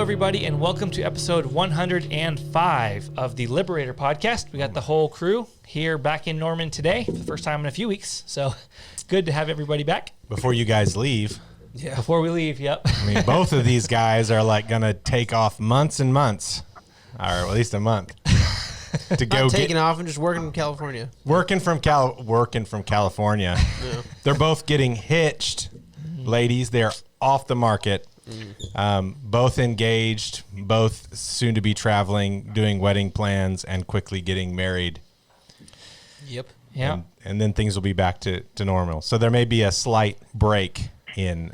Everybody, and welcome to episode 105 of the Liberator podcast. We got the whole crew here back in Norman today for the first time in a few weeks, so good to have everybody back. Before you guys leave. Yeah. Before we leave, yep. I mean, both of these guys are like going to take off months and months, or at least a month, to go taking off and just working in California. Working from California. Yeah. They're both getting hitched, ladies. They're off the market. Both engaged, both soon to be traveling, doing wedding plans, and quickly getting married. Yep. Yeah. And then things will be back to normal. So there may be a slight break in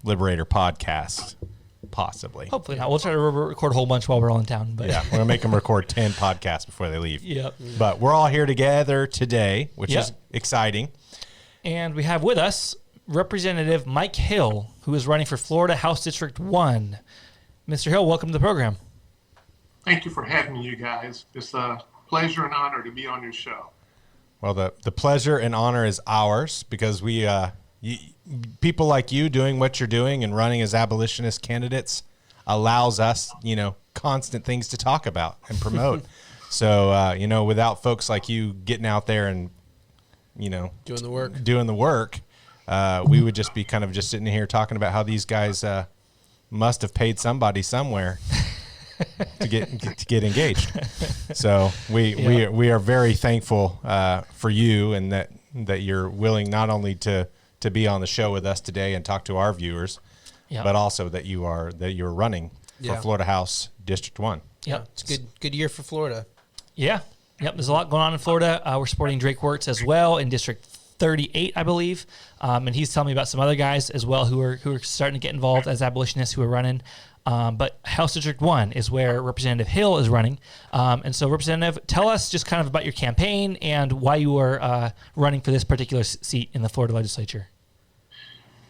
Liberator podcast, possibly. Hopefully not. We'll try to record a whole bunch while we're all in town. But yeah, we're going to make them record 10 podcasts before they leave. Yep. But we're all here together today, which is exciting. And we have with us Representative Mike Hill, who is running for Florida House District 1. Mr. Hill, welcome to the program. Thank you for having me, you guys. It's a pleasure and honor to be on your show. Well, the pleasure and honor is ours because we people like you doing what you're doing and running as abolitionist candidates allows us, constant things to talk about and promote. So, without folks like you getting out there and, doing the work, we would just be kind of just sitting here talking about how these guys must have paid somebody somewhere to get engaged. So we are very thankful for you and that you're willing not only to be on the show with us today and talk to our viewers, but also that you're running for Florida House District 1. Yeah, it's a good year for Florida. Yeah, yep. There's a lot going on in Florida. We're supporting Drake Wirtz as well in District 38, I believe, and he's telling me about some other guys as well who are starting to get involved as abolitionists who are running. But House District 1 is where Representative Hill is running. And so, Representative, tell us just kind of about your campaign and why you are running for this particular seat in the Florida legislature.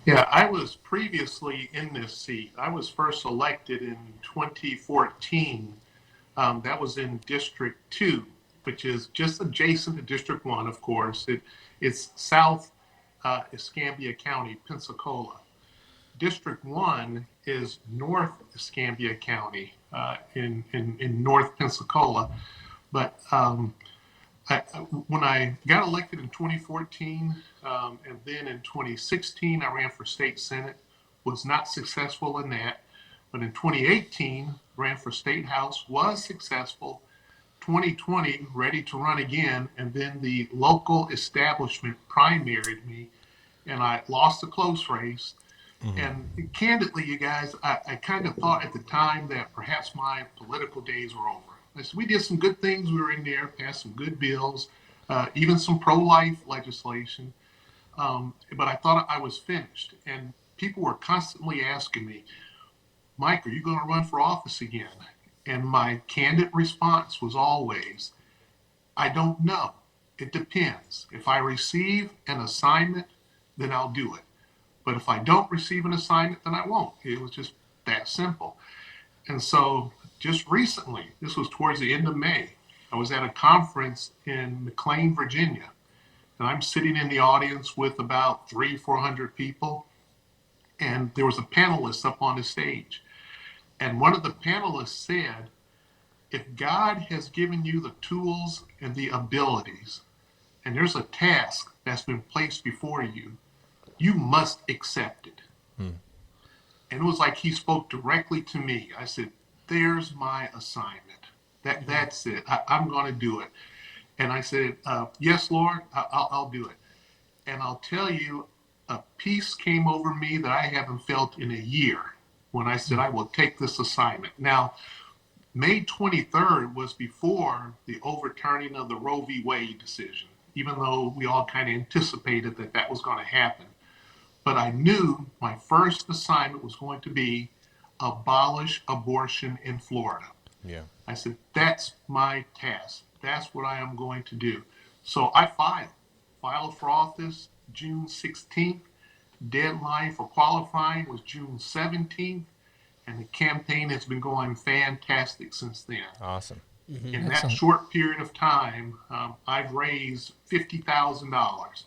Yeah, I was previously in this seat. I was first elected in 2014. That was in District 2, which is just adjacent to District 1, of course. It's South Escambia County, Pensacola. District 1 is North Escambia County in North Pensacola. But when I got elected in 2014, and then in 2016, I ran for state senate, was not successful in that. But in 2018, ran for state house, was successful. 2020, ready to run again, and then the local establishment primaried me, and I lost a close race. Mm-hmm. And candidly, you guys, I kind of thought at the time that perhaps my political days were over. I said, we did some good things. We were in there, passed some good bills, even some pro-life legislation. But I thought I was finished. And people were constantly asking me, Mike, are you going to run for office again? And my candid response was always, I don't know. It depends. If I receive an assignment, then I'll do it. But if I don't receive an assignment, then I won't. It was just that simple. And so just recently, this was towards the end of May, I was at a conference in McLean, Virginia. And I'm sitting in the audience with about 300-400 people. And there was a panelist up on the stage. And one of the panelists said, if God has given you the tools and the abilities, and there's a task that's been placed before you, you must accept it. And it was like he spoke directly to me. I said, there's my assignment. That's it. I'm going to do it. And I said, yes, Lord, I'll do it. And I'll tell you, a peace came over me that I haven't felt in a year when I said, I will take this assignment. Now, May 23rd was before the overturning of the Roe v. Wade decision, even though we all kind of anticipated that was going to happen. but I knew my first assignment was going to be abolish abortion in Florida. Yeah. I said, that's my task. That's what I am going to do. So I filed for office June 16th. Deadline for qualifying was June 17th. And the campaign has been going fantastic since then. Awesome. In Excellent. that short period of time, I've raised $50,000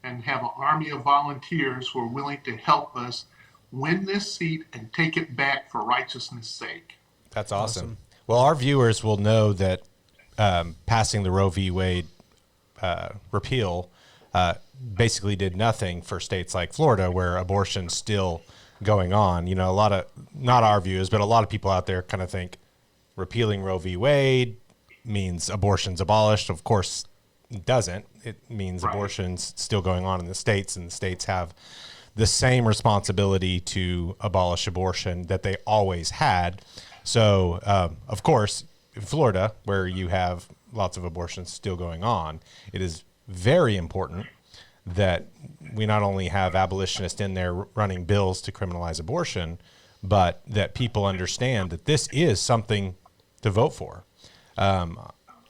and have an army of volunteers who are willing to help us win this seat and take it back for righteousness' sake. That's awesome. Well, our viewers will know that passing the Roe v. Wade repeal basically did nothing for states like Florida, where abortion's still going on. You know, a lot of, not our viewers, but a lot of people out there kind of think repealing Roe v. Wade means abortion's abolished. Of course, it doesn't. It means abortion's still going on in the states, and the states have the same responsibility to abolish abortion that they always had. So, of course, in Florida, where you have lots of abortions still going on, it is very important that we not only have abolitionists in there running bills to criminalize abortion, but that people understand that this is something to vote for.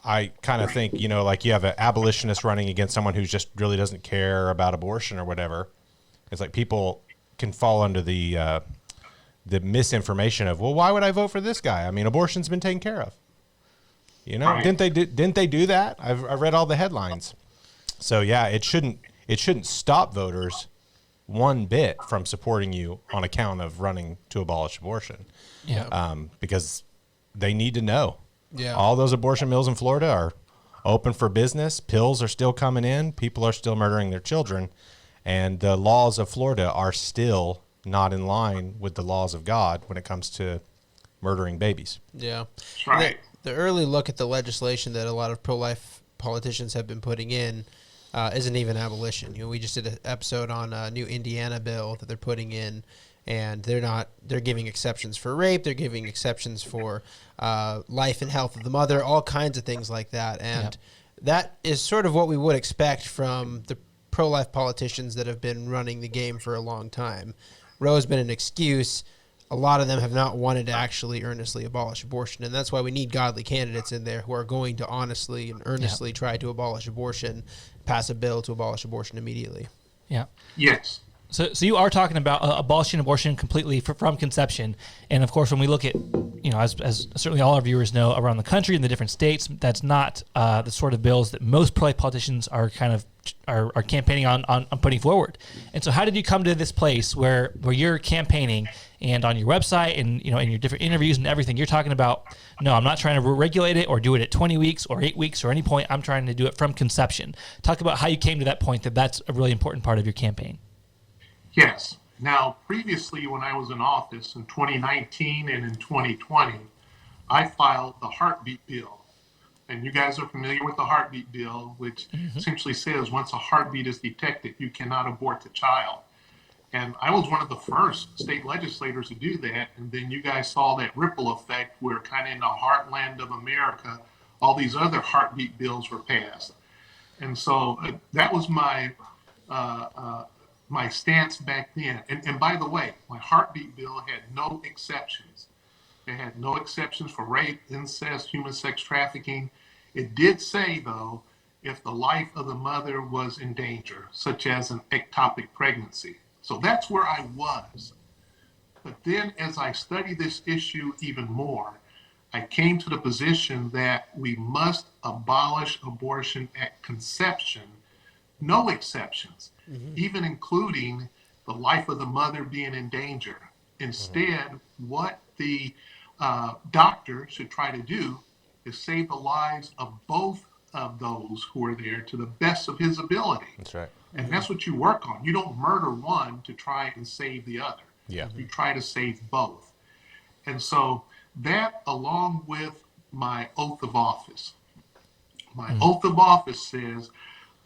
I kind of think, you know, like you have an abolitionist running against someone who just really doesn't care about abortion or whatever. It's like people can fall under the misinformation of, well, why would I vote for this guy? I mean, abortion's been taken care of. You know, didn't they do that? I've read all the headlines. So yeah, it shouldn't stop voters one bit from supporting you on account of running to abolish abortion. Yeah. Because they need to know. Yeah. All those abortion mills in Florida are open for business. Pills are still coming in. People are still murdering their children. And the laws of Florida are still not in line with the laws of God when it comes to murdering babies. Yeah. Right. The early look at the legislation that a lot of pro-life politicians have been putting in isn't even abolition. You know, we just did an episode on a new Indiana bill that they're putting in, and they're giving exceptions for rape. They're giving exceptions for life and health of the mother, all kinds of things like that. And that is sort of what we would expect from the pro-life politicians that have been running the game for a long time. Roe has been an excuse. A lot of them have not wanted to actually earnestly abolish abortion, and that's why we need godly candidates in there who are going to honestly and earnestly try to abolish abortion, pass a bill to abolish abortion immediately. Yeah. Yes. So you are talking about abolishing abortion completely from conception, and of course, when we look at, you know, as certainly all our viewers know, around the country in the different states, that's not the sort of bills that most pro-life politicians are kind of are campaigning on putting forward. And so, how did you come to this place where you're campaigning, and on your website and, you know, in your different interviews and everything, you're talking about, no, I'm not trying to regulate it or do it at 20 weeks or 8 weeks or any point. I'm trying to do it from conception. Talk about how you came to that point, that's a really important part of your campaign. Yes. Now, previously, when I was in office in 2019 and in 2020, I filed the heartbeat bill. And you guys are familiar with the heartbeat bill, which essentially says once a heartbeat is detected, you cannot abort the child. And I was one of the first state legislators to do that. And then you guys saw that ripple effect where kind of in the heartland of America, all these other heartbeat bills were passed. And so that was my stance back then. And by the way, my heartbeat bill had no exceptions. It had no exceptions for rape, incest, human sex trafficking. It did say, though, if the life of the mother was in danger, such as an ectopic pregnancy. So that's where I was. But then as I studied this issue even more, I came to the position that we must abolish abortion at conception, no exceptions, even including the life of the mother being in danger. Instead, what the doctor should try to do is save the lives of both of those who are there to the best of his ability. That's right. And that's what you work on. You don't murder one to try and save the other. Yeah. You try to save both. And so that, along with my oath of office, my oath of office says,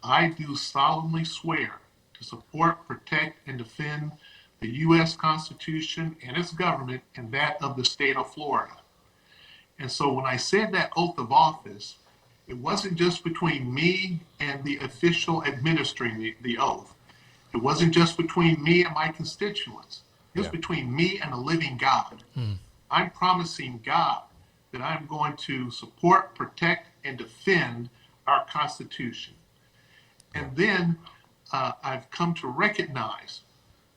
I do solemnly swear to support, protect, and defend the U.S. Constitution and its government and that of the state of Florida. And so when I said that oath of office, it wasn't just between me and the official administering the oath. It wasn't just between me and my constituents. It was Yeah. between me and the living God. I'm promising God that I'm going to support, protect, and defend our Constitution. And then I've come to recognize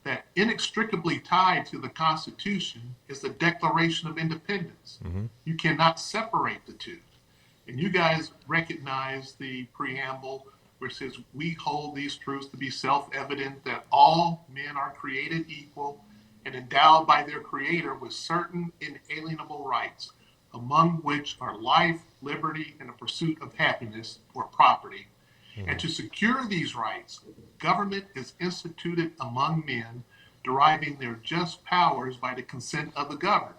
that inextricably tied to the Constitution is the Declaration of Independence. You cannot separate the two. And you guys recognize the preamble where it says, we hold these truths to be self-evident that all men are created equal and endowed by their Creator with certain inalienable rights, among which are life, liberty, and the pursuit of happiness or property. And to secure these rights, government is instituted among men, deriving their just powers by the consent of the governed.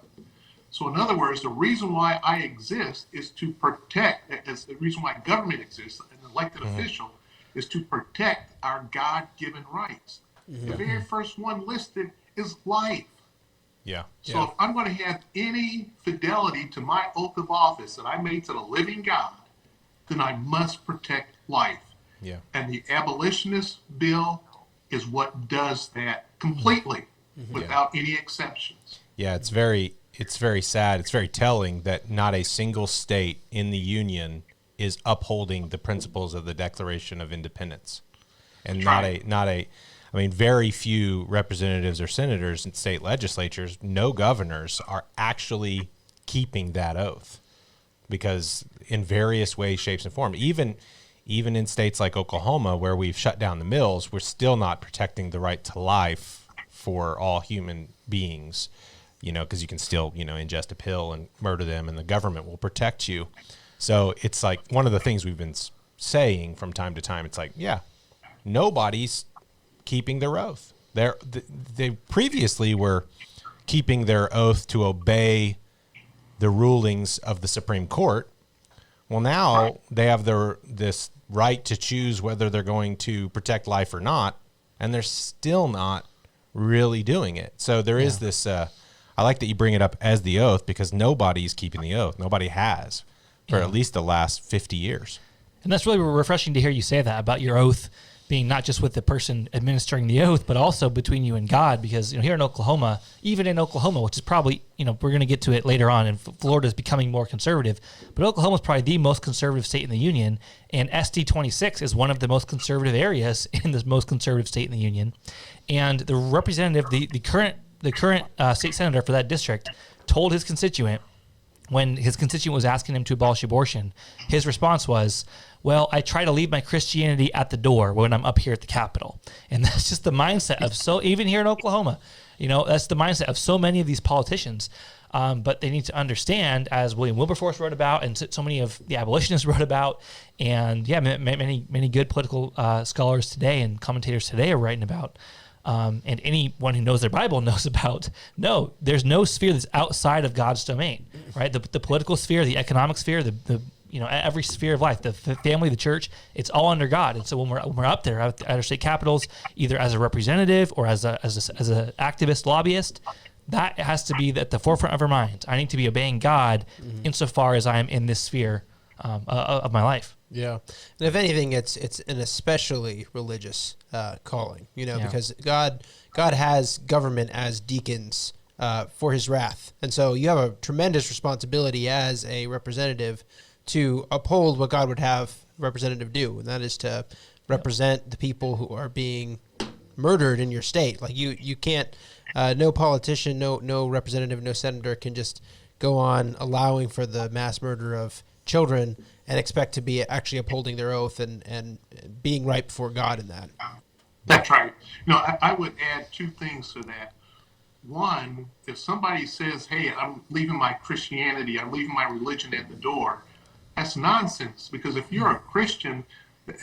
So in other words, the reason why I exist is to protect, as the reason why government exists, an elected official, is to protect our God-given rights. The very first one listed is life. Yeah. So if I'm going to have any fidelity to my oath of office that I made to the living God, then I must protect life. Yeah. And the abolitionist bill is what does that completely, without any exceptions. Yeah, it's very sad. It's very telling that not a single state in the Union is upholding the principles of the Declaration of Independence. And I mean, very few representatives or senators in state legislatures, no governors, are actually keeping that oath, because in various ways, shapes, and forms, even in states like Oklahoma, where we've shut down the mills, we're still not protecting the right to life for all human beings, because you can still, ingest a pill and murder them, and the government will protect you. So it's like one of the things we've been saying from time to time. It's like, yeah, nobody's keeping their oath. They previously were keeping their oath to obey the rulings of the Supreme Court. Well, now they have this right to choose whether they're going to protect life or not, and they're still not really doing it. So there is this, I like that you bring it up as the oath, because nobody's keeping the oath. Nobody has for at least the last 50 years. And that's really refreshing to hear you say that about your oath being not just with the person administering the oath, but also between you and God. Because here in Oklahoma, even in Oklahoma, which is probably, we're going to get to it later on, and Florida is becoming more conservative, but Oklahoma is probably the most conservative state in the union, and SD 26 is one of the most conservative areas in the most conservative state in the union. And the representative, the current state senator for that district, told his constituent, when his constituent was asking him to abolish abortion, his response was, well, I try to leave my Christianity at the door when I'm up here at the Capitol. And that's just the mindset of even here in Oklahoma, that's the mindset of so many of these politicians. But they need to understand, as William Wilberforce wrote about, and so many of the abolitionists wrote about, and many good political scholars today and commentators today are writing about, and anyone who knows their Bible knows about, no, there's no sphere that's outside of God's domain, right? The political sphere, the economic sphere, the every sphere of life, the family, the church, it's all under God. And so when we're up there at our state capitals, either as a representative or as a activist, lobbyist, that has to be at the forefront of our minds. I need to be obeying God insofar as I am in this sphere of my life. Yeah, and if anything, it's an especially religious calling, because God has government as deacons for His wrath, and so you have a tremendous responsibility as a representative to uphold what God would have a representative do, and that is to represent the people who are being murdered in your state. Like you can't, no politician, no representative, no senator can just go on allowing for the mass murder of children and expect to be actually upholding their oath and being right before God in that. That's right. I would add two things to that. One, if somebody says, hey, I'm leaving my Christianity, I'm leaving my religion at the door, that's nonsense, because if you're a Christian,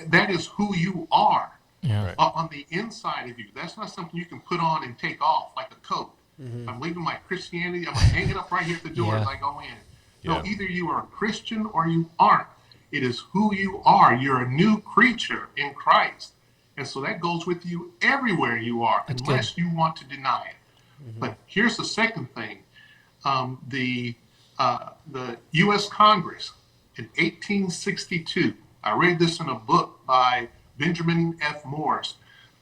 that is who you are. Yeah. Right. On the inside of you. That's not something you can put on and take off like a coat. I'm leaving my Christianity, I'm going to hang it up right here at the door as I go in. No, either you are a Christian or you aren't. It is who you are. You're a new creature in Christ. And so that goes with you everywhere you are, unless you want to deny it. But here's the second thing. The U.S. Congress in 1862, I read this in a book by Benjamin F. Morris,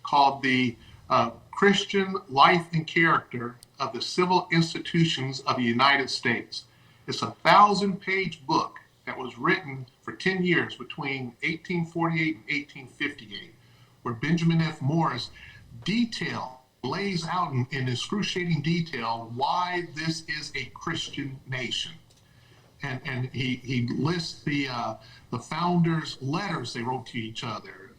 called The Christian Life and Character of the Civil Institutions of the United States. It's a 1,000-page book that was written for 10 years between 1848 and 1858, where Benjamin F. Morris lays out in excruciating detail why this is a Christian nation. And he lists the founders' letters they wrote to each other.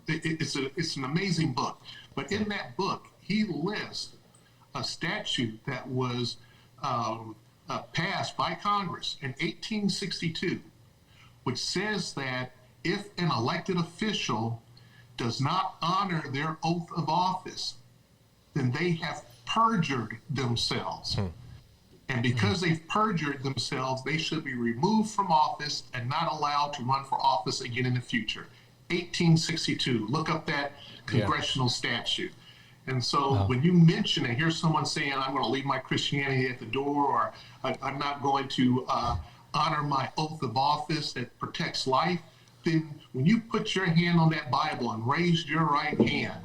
It's an amazing book. But in that book, he lists a statute that was passed by Congress in 1862, which says that if an elected official does not honor their oath of office, then they have perjured themselves. And because they've perjured themselves, they should be removed from office and not allowed to run for office again in the future. 1862. Look up that congressional statute. And so when you mention and hear someone saying, I'm going to leave my Christianity at the door, or I'm not going to honor my oath of office that protects life, then when you put your hand on that Bible and raise your right hand,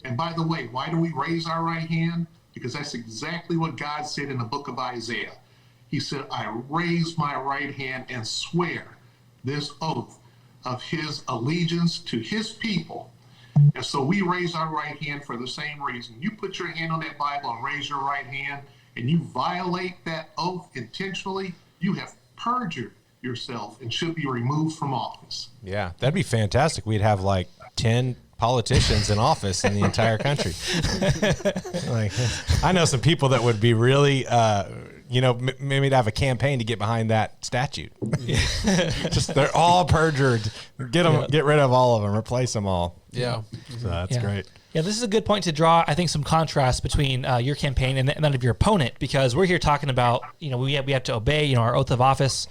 and by the way, why do we raise our right hand? Because that's exactly what God said in the book of Isaiah. He said, I raise my right hand and swear this oath of his allegiance to his people. And so we raise our right hand for the same reason. You put your hand on that Bible and raise your right hand, and you violate that oath intentionally, you have perjured yourself and should be removed from office. Yeah, that'd be fantastic. We'd have like 10 politicians in office in the entire country. Like, I know some people that would be really, maybe to have a campaign to get behind that statute. Just they're all perjured. Get rid of all of them. Replace them all. Yeah, so that's great. Yeah, this is a good point to draw, I think, some contrast between your campaign and that of your opponent, because we're here talking about, we have to obey, our oath of office.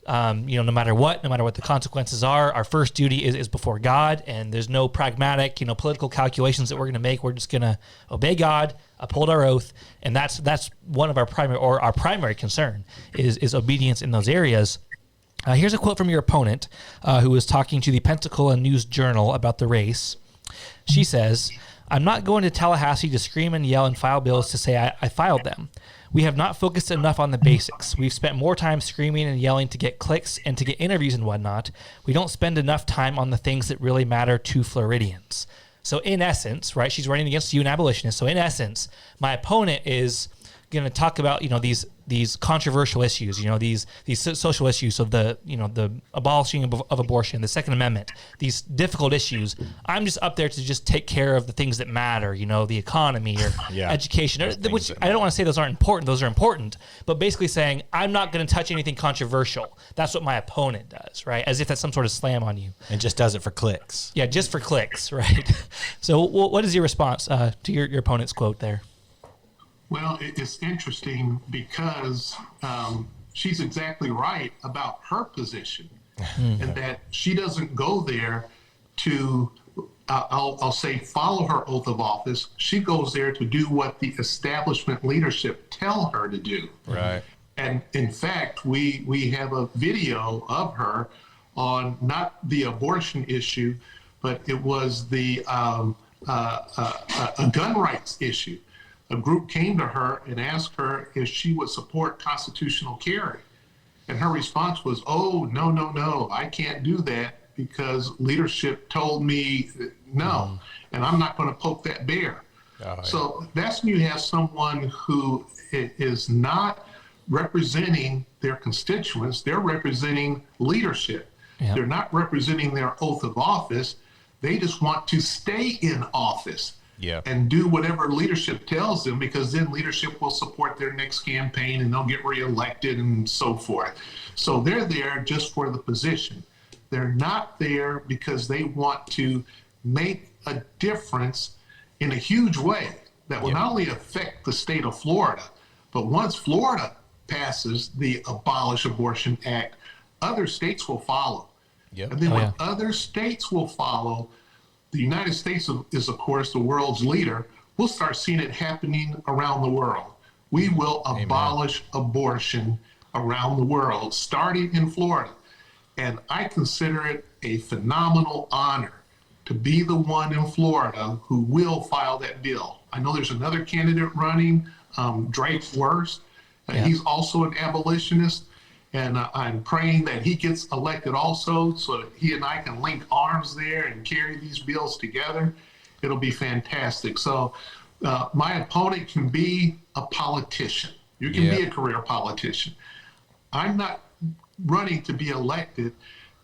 No matter what the consequences are, our first duty is before God, and there's no pragmatic, political calculations that we're going to make. We're just going to obey God, uphold our oath, and that's one of our primary concern is obedience in those areas. Here's a quote from your opponent, who was talking to the Pensacola News Journal about the race. She says, "I'm not going to Tallahassee to scream and yell and file bills to say I filed them. We have not focused enough on the basics. We've spent more time screaming and yelling to get clicks and to get interviews and whatnot. We don't spend enough time on the things that really matter to Floridians." So in essence, right, she's running against you, an abolitionist. So in essence, my opponent is going to talk about, these controversial issues, these social issues of the abolishing of abortion, the Second Amendment, these difficult issues. I'm just up there to just take care of the things that matter, the economy or education, which I don't want to say those aren't important. Those are important, but basically saying I'm not going to touch anything controversial. That's what my opponent does, right? As if that's some sort of slam on you. And just does it for clicks. Yeah, just for clicks, right? So what is your response to your opponent's quote there? Well, it's interesting because she's exactly right about her position, and that she doesn't go there to, I'll say, follow her oath of office. She goes there to do what the establishment leadership tell her to do. Right. And in fact, we have a video of her on not the abortion issue, but it was the a gun rights issue. A group came to her and asked her if she would support constitutional carry. And her response was, oh, no, I can't do that because leadership told me no, and I'm not going to poke that bear. So that's when you have someone who is not representing their constituents, they're representing leadership. Yeah. They're not representing their oath of office. They just want to stay in office. Yeah. And do whatever leadership tells them, because then leadership will support their next campaign and they'll get reelected and so forth. So they're there just for the position. They're not there because they want to make a difference in a huge way that will not only affect the state of Florida, but once Florida passes the Abolish Abortion Act, other states will follow. Yep. And then when other states will follow, the United States is, of course, the world's leader. We'll start seeing it happening around the world. We will abolish abortion around the world, starting in Florida. And I consider it a phenomenal honor to be the one in Florida who will file that bill. I know there's another candidate running, Drake Worst. He's also an abolitionist, and I'm praying that he gets elected also, so that he and I can link arms there and carry these bills together. It'll be fantastic. So my opponent can be a politician. You can be a career politician. I'm not running to be elected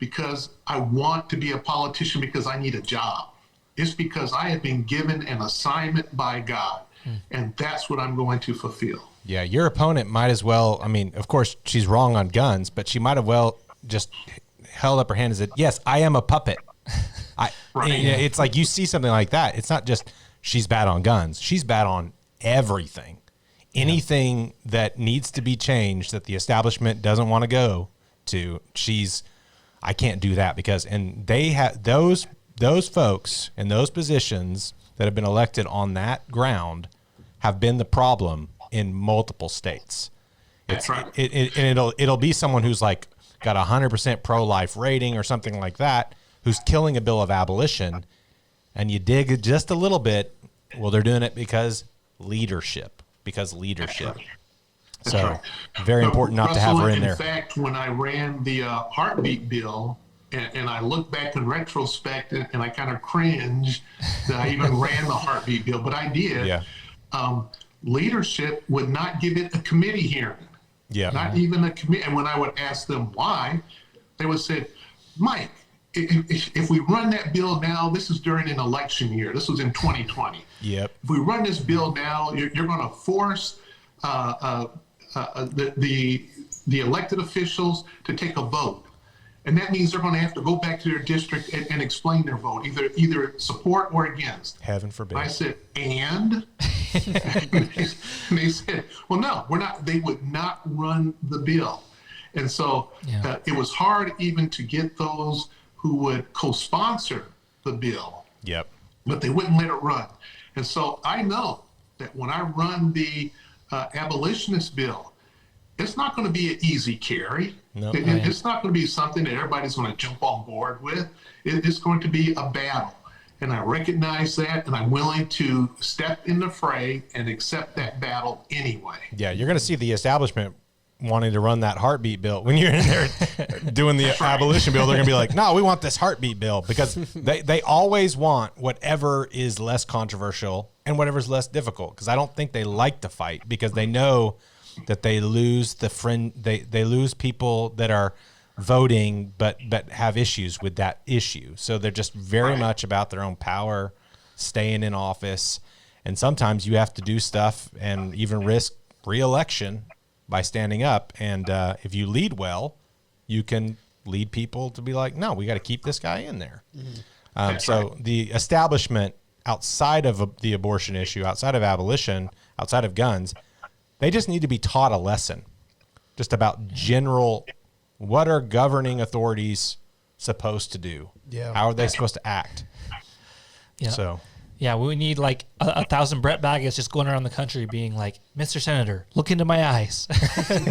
because I want to be a politician because I need a job. It's because I have been given an assignment by God, and that's what I'm going to fulfill. Yeah, your opponent might as well, I mean, of course, she's wrong on guns, but she might have well just held up her hand and said, yes, I am a puppet. It's like you see something like that. It's not just she's bad on guns. She's bad on everything. Anything that needs to be changed that the establishment doesn't want to go to, I can't do that because, and they have those folks in those positions that have been elected on that ground have been the problem in multiple states. That's right. It'll be someone who's like got 100% pro-life rating or something like that, who's killing a bill of abolition, and you dig just a little bit. Well, they're doing it because leadership. That's So right. very important not to have her in there. In fact, when I ran the heartbeat bill, and I look back in retrospect, and I kind of cringe that I even ran the heartbeat bill, but I did. Yeah. Leadership would not give it a committee hearing. Yeah. Not even a committee. And when I would ask them why, they would say, Mike, if we run that bill now, this is during an election year. This was in 2020. Yep. If we run this bill now, you're going to force the elected officials to take a vote. And that means they're going to have to go back to their district and explain their vote, either support or against. Heaven forbid. I said, and? And they said, well, no, we're not. They would not run the bill. And so it was hard even to get those who would co-sponsor the bill. Yep. But they wouldn't let it run. And so I know that when I run the abolitionist bill, it's not going to be an easy carry. No. It's not going to be something that everybody's going to jump on board with. It's going to be a battle. And I recognize that, and I'm willing to step in the fray and accept that battle anyway. Yeah, you're going to see the establishment wanting to run that heartbeat bill. When you're in there doing the abolition bill, they're going to be like, no, we want this heartbeat bill, because they always want whatever is less controversial and whatever's less difficult, because I don't think they like to fight, because they know that they lose they lose people that are voting but have issues with that issue. So they're just very much about their own power, staying in office, and sometimes you have to do stuff and even risk re-election by standing up. And if you lead well, you can lead people to be like, no, we got to keep this guy in there. So the establishment outside of the abortion issue, outside of abolition, outside of guns, they just need to be taught a lesson just about general, what are governing authorities supposed to do? Yeah. How are they supposed to act? Yeah. So yeah, we need like 1,000 Brett Baggett's just going around the country being like, Mr. Senator, look into my eyes.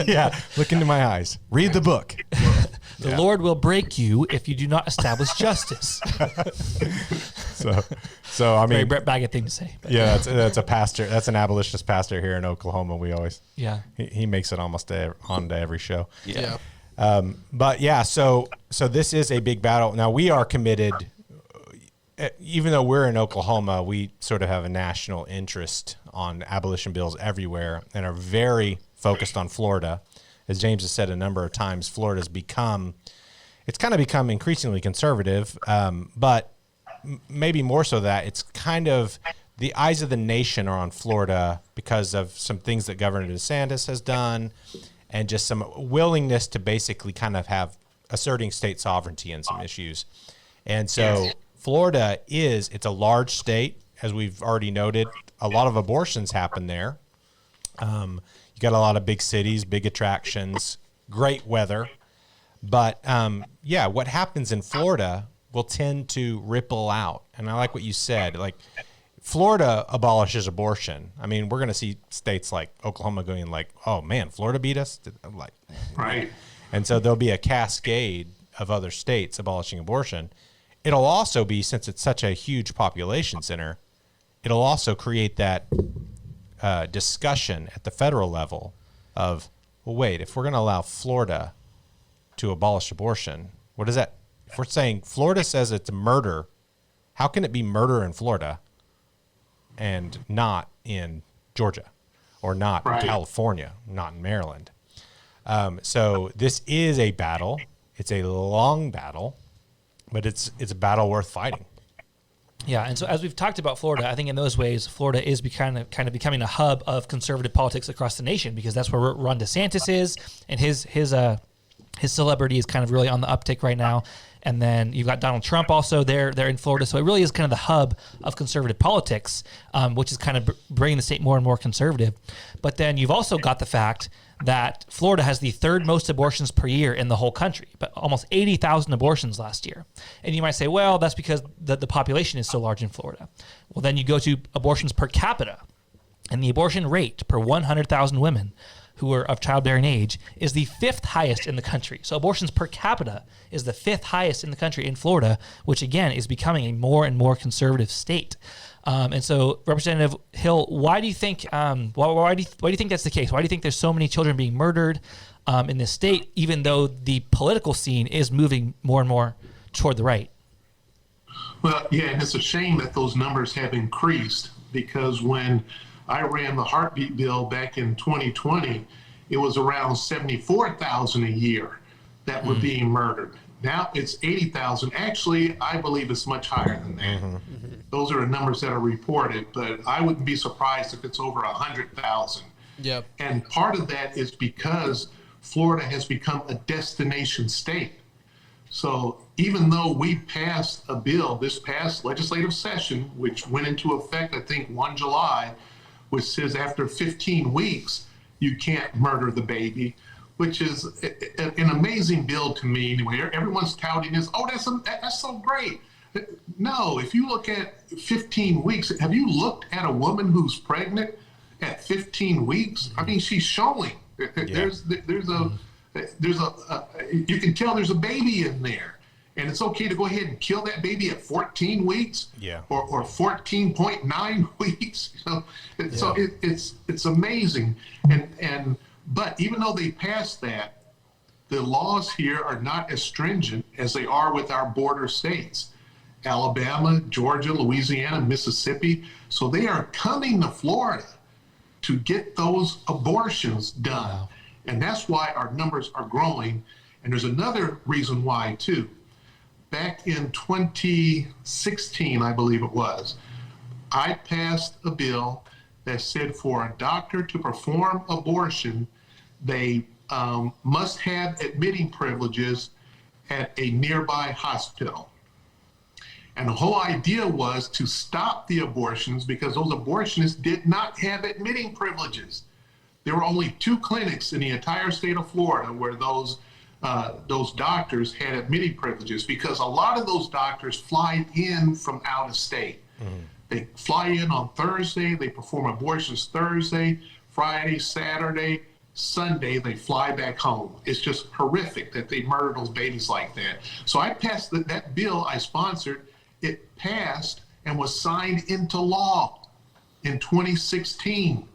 yeah, look into my eyes. Read the book. The Lord will break you if you do not establish justice. So I Very mean, Brett Baggett thing to say. But yeah, that's a pastor. That's an abolitionist pastor here in Oklahoma. We always he makes it almost onto every show. Yeah. But yeah, so this is a big battle. Now we are committed. Even though we're in Oklahoma, we sort of have a national interest on abolition bills everywhere and are very focused on Florida. As James has said a number of times, Florida's become increasingly conservative, but maybe more so that it's kind of the eyes of the nation are on Florida because of some things that Governor DeSantis has done and just some willingness to basically kind of have asserting state sovereignty in some issues. And so Florida it's a large state, as we've already noted. A lot of abortions happen there. You got a lot of big cities, big attractions, great weather. But what happens in Florida will tend to ripple out. And I like what you said. Like, Florida abolishes abortion. I mean, we're going to see states like Oklahoma going like, oh man, Florida beat us. Right. And so there'll be a cascade of other states abolishing abortion. it'll also be, since it's such a huge population center, it'll also create that discussion at the federal level of, well, wait, if we're going to allow Florida to abolish abortion, what is that? If we're saying Florida says it's murder, how can it be murder in Florida and not in Georgia or not in California, not in Maryland? So this is a battle. It's a long battle, but it's a battle worth fighting. Yeah, and so as we've talked about Florida, I think in those ways, Florida is kind of becoming a hub of conservative politics across the nation, because that's where Ron DeSantis is, and his celebrity is kind of really on the uptick right now. And then you've got Donald Trump also there in Florida. So it really is kind of the hub of conservative politics, which is kind of bringing the state more and more conservative. But then you've also got the fact that Florida has the third most abortions per year in the whole country, but almost 80,000 abortions last year. And you might say, well, that's because the population is so large in Florida. Well, then you go to abortions per capita, and the abortion rate per 100,000 women who are of childbearing age is the fifth highest in the country. So abortions per capita is the fifth highest in the country in Florida, which again is becoming a more and more conservative state. And so, Representative Hill, why do you think why do you think that's the case? Why do you think there's so many children being murdered in this state, even though the political scene is moving more and more toward the right? Well, yeah, and it's a shame that those numbers have increased, because when I ran the heartbeat bill back in 2020, it was around 74,000 a year that were being murdered. Now it's 80,000. Actually, I believe it's much higher than that. Those are the numbers that are reported, but I wouldn't be surprised if it's over 100,000. Yep. And part of that is because Florida has become a destination state. So even though we passed a bill this past legislative session, which went into effect, I think, 1 July, which says after 15 weeks, you can't murder the baby, which is an amazing bill to me. Anyway, everyone's touting this. Oh, that's so great. No, if you look at 15 weeks, have you looked at a woman who's pregnant at 15 weeks? I mean, she's showing. There's a you can tell there's a baby in there, and it's okay to go ahead and kill that baby at 14 weeks, or 14.9 weeks. So it's amazing, but even though they passed that, the laws here are not as stringent as they are with our border states, Alabama, Georgia, Louisiana, Mississippi. So they are coming to Florida to get those abortions done. Wow. And that's why our numbers are growing. And there's another reason why, too. Back in 2016, I believe it was, I passed a bill that said for a doctor to perform abortion, they must have admitting privileges at a nearby hospital. And the whole idea was to stop the abortions because those abortionists did not have admitting privileges. There were only 2 clinics in the entire state of Florida where those doctors had admitting privileges, because a lot of those doctors fly in from out of state. They fly in on Thursday, they perform abortions Thursday, Friday, Saturday, Sunday, they fly back home. It's just horrific that they murder those babies like that. So I passed that bill I sponsored. It passed and was signed into law in 2016.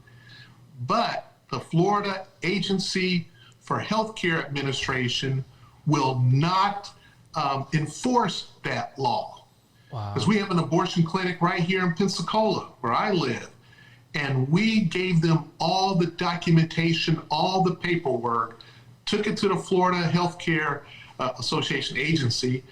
But the Florida Agency for Healthcare Administration will not enforce that law. Wow. Because we have an abortion clinic right here in Pensacola, where I live. And we gave them all the documentation, all the paperwork, took it to the Florida Healthcare Association agency,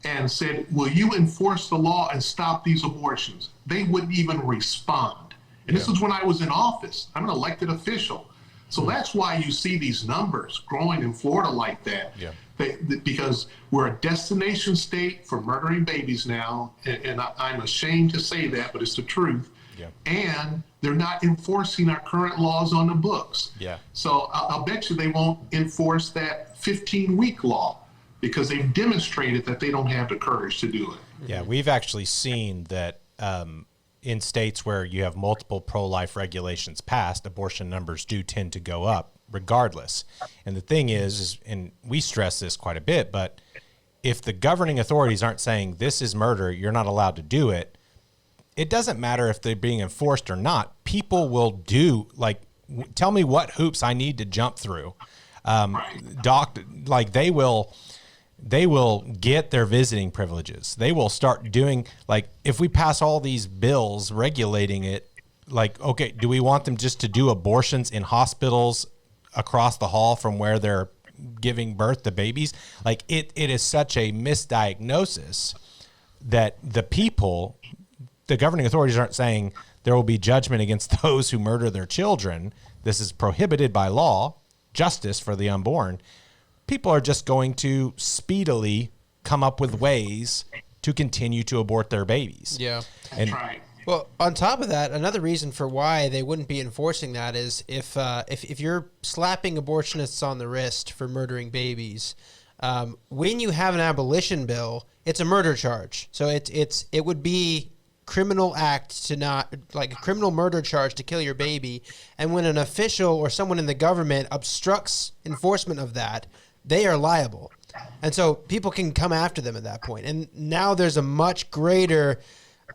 and said, will you enforce the law and stop these abortions? They wouldn't even respond. And this is when I was in office. I'm an elected official. So that's why you see these numbers growing in Florida like that. Because we're a destination state for murdering babies now. And I'm ashamed to say that, but it's the truth. And they're not enforcing our current laws on the books. So I'll bet you they won't enforce that 15-week law, because they've demonstrated that they don't have the courage to do it. Yeah, we've actually seen that in states where you have multiple pro-life regulations passed, abortion numbers do tend to go up regardless. And the thing is, and we stress this quite a bit, but if the governing authorities aren't saying this is murder, you're not allowed to do it, it doesn't matter if they're being enforced or not. People will do, like, tell me what hoops I need to jump through. Like they will get their visiting privileges. They will start doing, like, if we pass all these bills regulating it, like, okay, do we want them just to do abortions in hospitals across the hall from where they're giving birth to babies? Like, it is such a misdiagnosis that the governing authorities aren't saying there will be judgment against those who murder their children. This is prohibited by law, justice for the unborn. People are just going to speedily come up with ways to continue to abort their babies. Yeah. That's right. Well, on top of that, another reason for why they wouldn't be enforcing that is if you're slapping abortionists on the wrist for murdering babies, when you have an abolition bill, it's a murder charge. So it would be criminal act to not, like a criminal murder charge to kill your baby. And when an official or someone in the government obstructs enforcement of that, they are liable. And so people can come after them at that point. And now there's a much greater,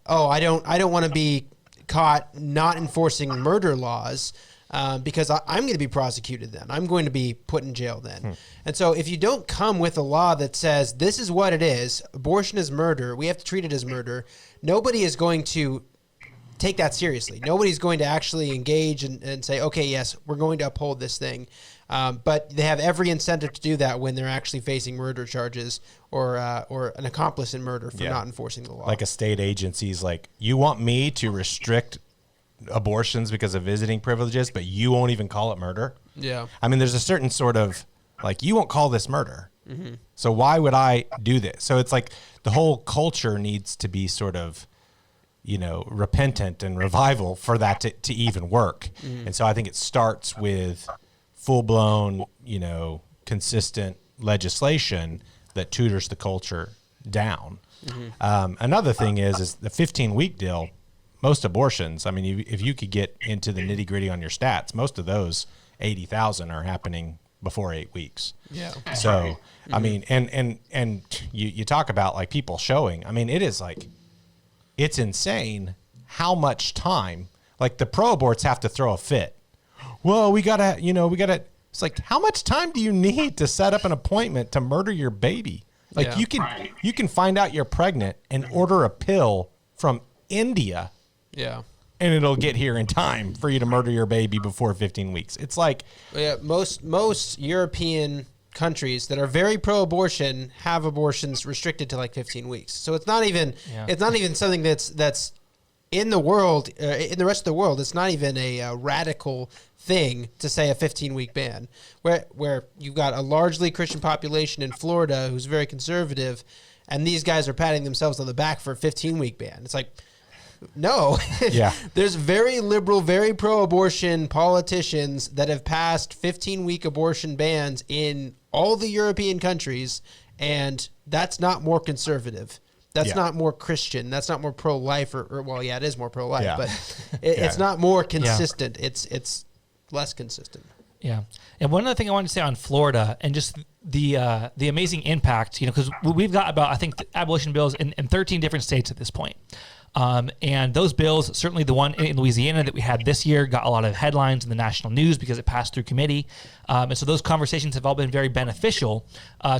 I don't want to be caught not enforcing murder laws because I'm going to be prosecuted then. I'm going to be put in jail then. And so if you don't come with a law that says this is what it is, abortion is murder, we have to treat it as murder, nobody is going to take that seriously. Nobody's going to actually engage and say, okay, yes, we're going to uphold this thing. But they have every incentive to do that when they're actually facing murder charges or an accomplice in murder for not enforcing the law. Like a state agency's like, you want me to restrict abortions because of visiting privileges, but you won't even call it murder? Yeah. I mean, there's a certain sort of, like, you won't call this murder. So why would I do this? So it's like the whole culture needs to be sort of, repentant and revival for that to even work. And so I think it starts with full-blown, consistent legislation that tutors the culture down. Another thing is the 15-week deal. Most abortions, I mean, if you could get into the nitty-gritty on your stats, most of those 80,000 are happening before 8 weeks. Yeah. So, I mean, and you talk about, like, people showing. I mean, it is like, it's insane how much time, like, the pro-aborts have to throw a fit. Well, we gotta, it's like, how much time do you need to set up an appointment to murder your baby? Like, you can find out you're pregnant and order a pill from India. Yeah. And it'll get here in time for you to murder your baby before 15 weeks. It's like, most European countries that are very pro-abortion have abortions restricted to like 15 weeks. So it's not even something that's in the world, in the rest of the world. It's not even a radical thing to say a 15-week ban, where you've got a largely Christian population in Florida who's very conservative, and these guys are patting themselves on the back for a 15-week ban. It's like, no. Yeah. There's very liberal, very pro-abortion politicians that have passed 15-week abortion bans in all the European countries, and that's not more conservative. That's not more Christian. That's not more pro-life, or well, yeah, it is more pro-life, but it's not more consistent. It's less consistent. Yeah. And one other thing I wanted to say on Florida and just the amazing impact, because we've got about, I think, abolition bills in 13 different states at this point. And those bills, certainly the one in Louisiana that we had this year, got a lot of headlines in the national news because it passed through committee. And so those conversations have all been very beneficial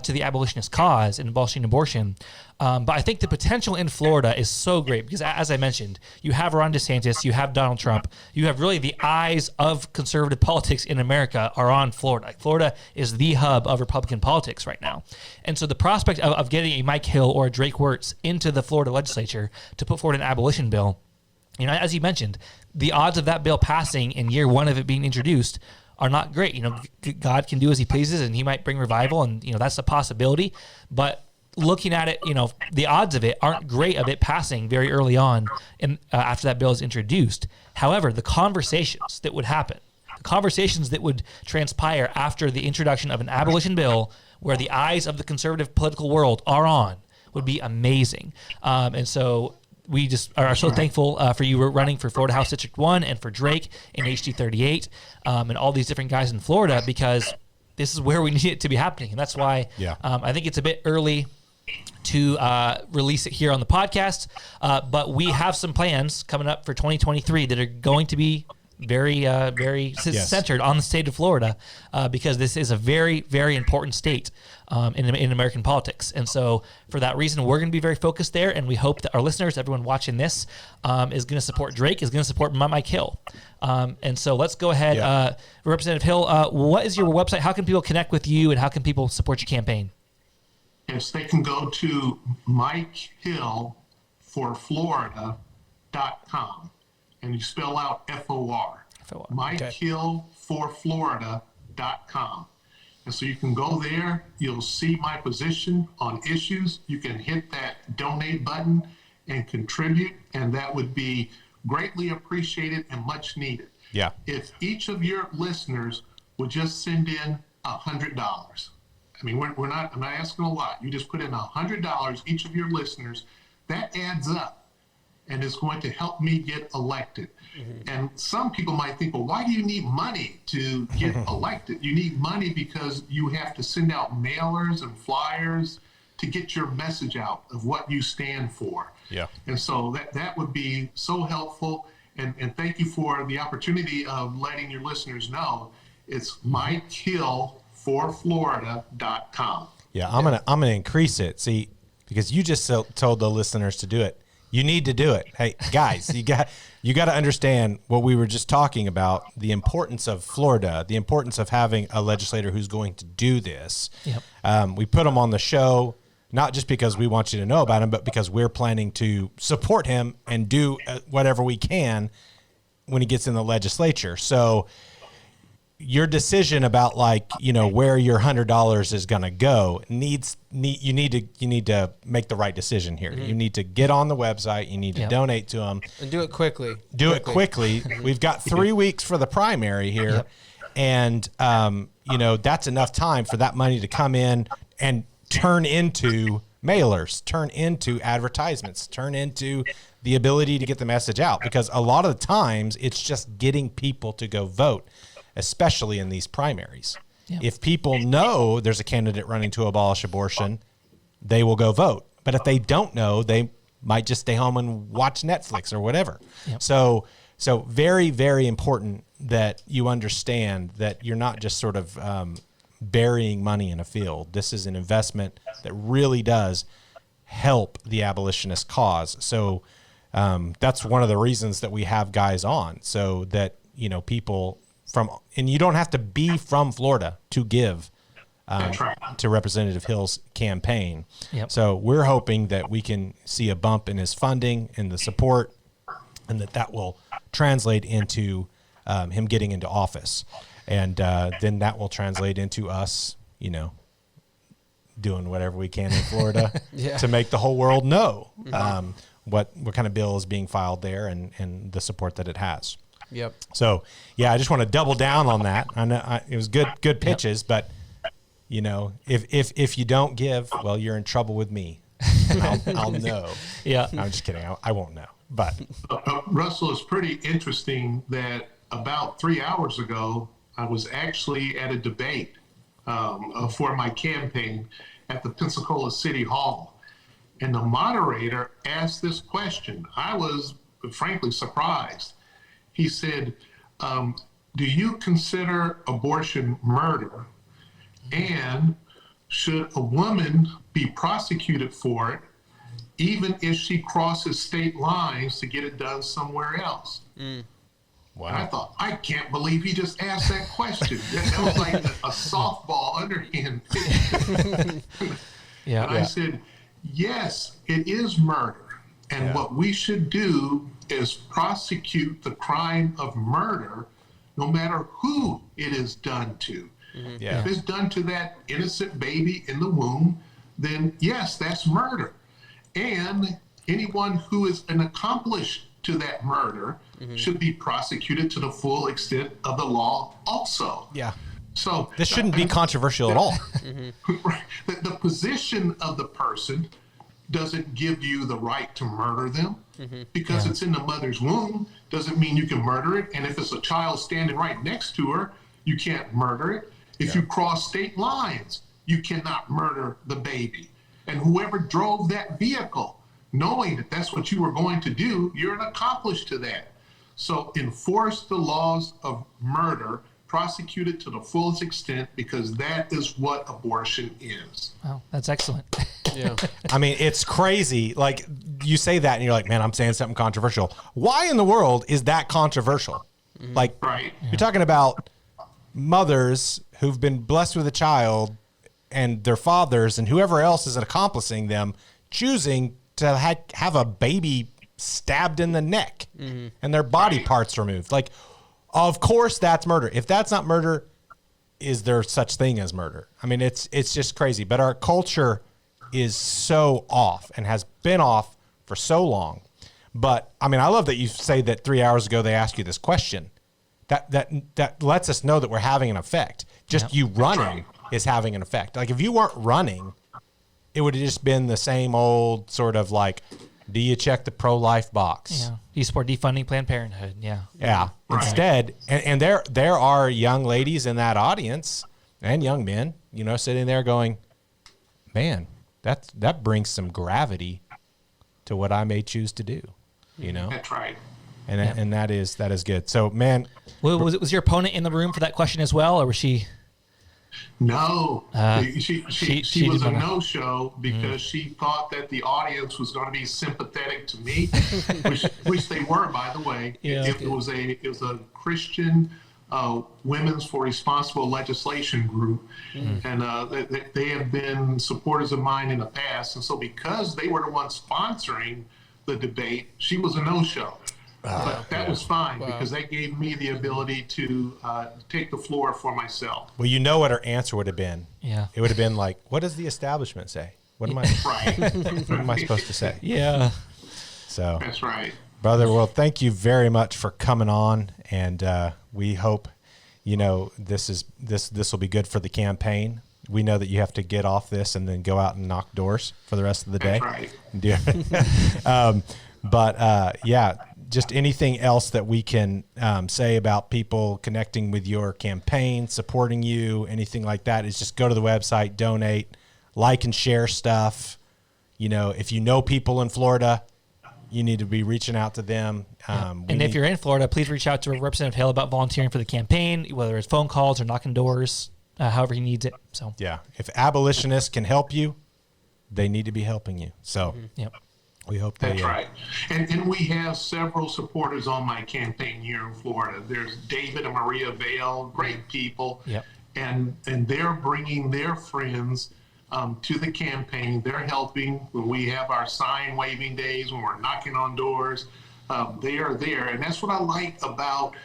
to the abolitionist cause in abolishing abortion. But I think the potential in Florida is so great because, as I mentioned, you have Ron DeSantis, you have Donald Trump, you have really the eyes of conservative politics in America are on Florida. Florida is the hub of Republican politics right now. And so the prospect of getting a Mike Hill or a Drake Wirtz into the Florida legislature to put forward an abolition bill, as you mentioned, the odds of that bill passing in year one of it being introduced are not great. God can do as he pleases and he might bring revival, and that's a possibility. But looking at it, the odds of it aren't great of it passing very early on after that bill is introduced. However, the conversations that would happen, the conversations that would transpire after the introduction of an abolition bill where the eyes of the conservative political world are on would be amazing. And so we just are so thankful for you running for Florida House District 1 and for Drake in HD 38 and all these different guys in Florida, because this is where we need it to be happening. And that's why I think it's a bit early to release it here on the podcast, but we have some plans coming up for 2023 that are going to be very centered on the state of Florida, because this is a very, very important state in American politics. And so for that reason, we're going to be very focused there, and we hope that our listeners, everyone watching this, is going to support Drake, is going to support Mike Hill. And so let's go ahead. Representative Hill, what is your website? How can people connect with you, and how can people support your campaign? Yes, they can go to MikeHillForFlorida.com, and you spell out FOR. MikeHillForFlorida.com. And so you can go there, you'll see my position on issues. You can hit that donate button and contribute, and that would be greatly appreciated and much needed. Yeah. If each of your listeners would just send in $100, I mean, I'm not asking a lot. You just put in $100, each of your listeners, that adds up, and it's going to help me get elected. Mm-hmm. And some people might think, well, why do you need money to get elected? You need money because you have to send out mailers and flyers to get your message out of what you stand for. Yeah. And so that would be so helpful. And thank you for the opportunity of letting your listeners know. It's MikeHillForFlorida.com. Yeah, I'm gonna increase it. See, because you just told the listeners to do it. You need to do it. Hey, guys, you got to understand what we were just talking about, the importance of Florida, the importance of having a legislator who's going to do this. Yep. We put him on the show, not just because we want you to know about him, but because we're planning to support him and do whatever we can when he gets in the legislature. So your decision about, like, you know, where your $100 is going to go you need to make the right decision here. Mm-hmm. You need to get on the website. You need to donate to them and do it quickly. It quickly. We've got 3 weeks for the primary here. Yep. And, you know, that's enough time for that money to come in and turn into mailers, turn into advertisements, turn into the ability to get the message out. Because a lot of the times it's just getting people to go vote, especially in these primaries. Yeah. If people know there's a candidate running to abolish abortion, they will go vote. But if they don't know, they might just stay home and watch Netflix or whatever. Yep. So very, very important that you understand that you're not just sort of burying money in a field. This is an investment that really does help the abolitionist cause. So that's one of the reasons that we have guys on, so that, you know, people and you don't have to be from Florida to give to Representative Hill's campaign. Yep. So we're hoping that we can see a bump in his funding and the support, and that will translate into him getting into office. And then that will translate into us, you know, doing whatever we can in Florida to make the whole world know what kind of bill is being filed there and the support that it has. Yep. So, yeah, I just want to double down on that. I know it was good pitches, but, you know, if you don't give, well, you're in trouble with me. I'll know. Yeah. No, I'm just kidding. I won't know. But Russell, it's pretty interesting that about 3 hours ago, I was actually at a debate for my campaign at the Pensacola City Hall. And the moderator asked this question. I was frankly surprised. He said, do you consider abortion murder? And should a woman be prosecuted for it, even if she crosses state lines to get it done somewhere else? Mm. Wow. And I thought, I can't believe he just asked that question. That was like a softball underhand pitch. Yeah. And I said, yes, it is murder. And what we should do is prosecute the crime of murder, no matter who it is done to. Mm-hmm. Yeah. If it's done to that innocent baby in the womb, then yes, that's murder. And anyone who is an accomplice to that murder should be prosecuted to the full extent of the law also. Yeah. So this shouldn't be controversial at all. Right. The position of the person doesn't give you the right to murder them. Because it's in the mother's womb doesn't mean you can murder it. And if it's a child standing right next to her, you can't murder it. If you cross state lines, you cannot murder the baby. And whoever drove that vehicle, knowing that that's what you were going to do, you're an accomplice to that. So enforce the laws of murder, prosecute it to the fullest extent, because that is what abortion is. Wow, that's excellent. Yeah. I mean, it's crazy. Like, you say that and you're like, man, I'm saying something controversial. Why in the world is that controversial? Like, Right. you're talking about mothers who've been blessed with a child and their fathers and whoever else is accomplishing them choosing to have a baby stabbed in the neck and their body parts removed. Like, of course that's murder. If that's not murder, is there such thing as murder? I mean, it's just crazy. But our culture is so off and has been off for so long. But I mean, I love that you say that 3 hours ago they asked you this question. That lets us know that we're having an effect. Just you running is having an effect. Like, if you weren't running, it would have just been the same old sort of like, do you check the pro-life box? Yeah. Do you support defunding Planned Parenthood? Yeah. Yeah. Right. Instead, and there are young ladies in that audience and young men, you know, sitting there going, man, that brings some gravity to what I may choose to do, you know? That's right. And that is good. So, man, Was your opponent in the room for that question as well, or was she? No, she was a didn't wanna- no-show because she thought that the audience was going to be sympathetic to me, which they were, by the way. Yeah, It was a Christian Women's for Responsible Legislation group, and they have been supporters of mine in the past, and so because they were the ones sponsoring the debate, she was a no-show. But that was fine because they gave me the ability to take the floor for myself. well, you know what her answer would have been. Yeah. It would have been like, what does the establishment say? What am I Right. what am I supposed to say? Yeah. So, That's right. brother, well, thank you very much for coming on, and we hope, you know, this will be good for the campaign. We know that you have to get off this and then go out and knock doors for the rest of the day. That's right. But yeah, just anything else that we can say about people connecting with your campaign, supporting you, anything like that, is just go to the website, donate, like and share stuff. You know, if you know people in Florida, you need to be reaching out to them. And if you're in Florida, please reach out to Representative Hale about volunteering for the campaign, whether it's phone calls or knocking doors, however he needs it. So yeah, if abolitionists can help you, they need to be helping you. So Yep. we hope they. That's right. And we have several supporters on my campaign here in Florida. There's David and Maria Vale, great people. Yep. And they're bringing their friends to the campaign. They're helping when we have our sign waving days, when we're knocking on doors. They are there. And that's what I like about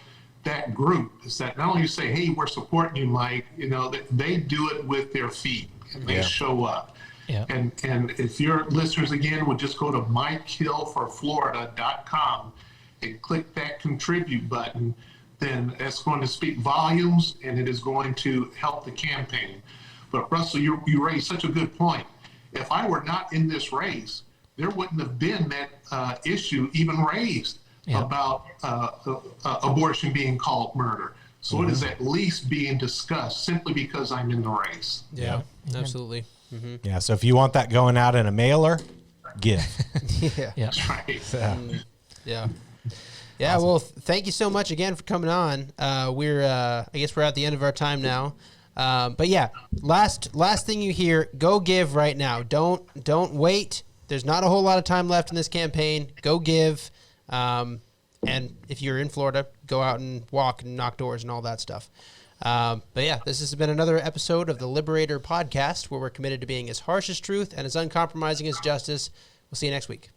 that group, is that not only you say, hey, we're supporting you, Mike, you know, they do it with their feet and they show up. Yeah. And if your listeners, again, would just go to MikeHillForFlorida.com and click that contribute button, then that's going to speak volumes and it is going to help the campaign. But Russell, you raised such a good point. If I were not in this race, there wouldn't have been that issue even raised about abortion being called murder. So it is at least being discussed simply because I'm in the race. Yeah, absolutely. Yeah. So if you want that going out in a mailer, give. Yeah. Yeah. That's right. Yeah. Yeah. Well, thank you so much again for coming on. I guess we're at the end of our time now. But yeah, last thing you hear, go give right now. Don't wait. There's not a whole lot of time left in this campaign. Go give. And if you're in Florida, go out and walk and knock doors and all that stuff. But yeah, this has been another episode of the Liberator podcast, where we're committed to being as harsh as truth and as uncompromising as justice. We'll see you next week.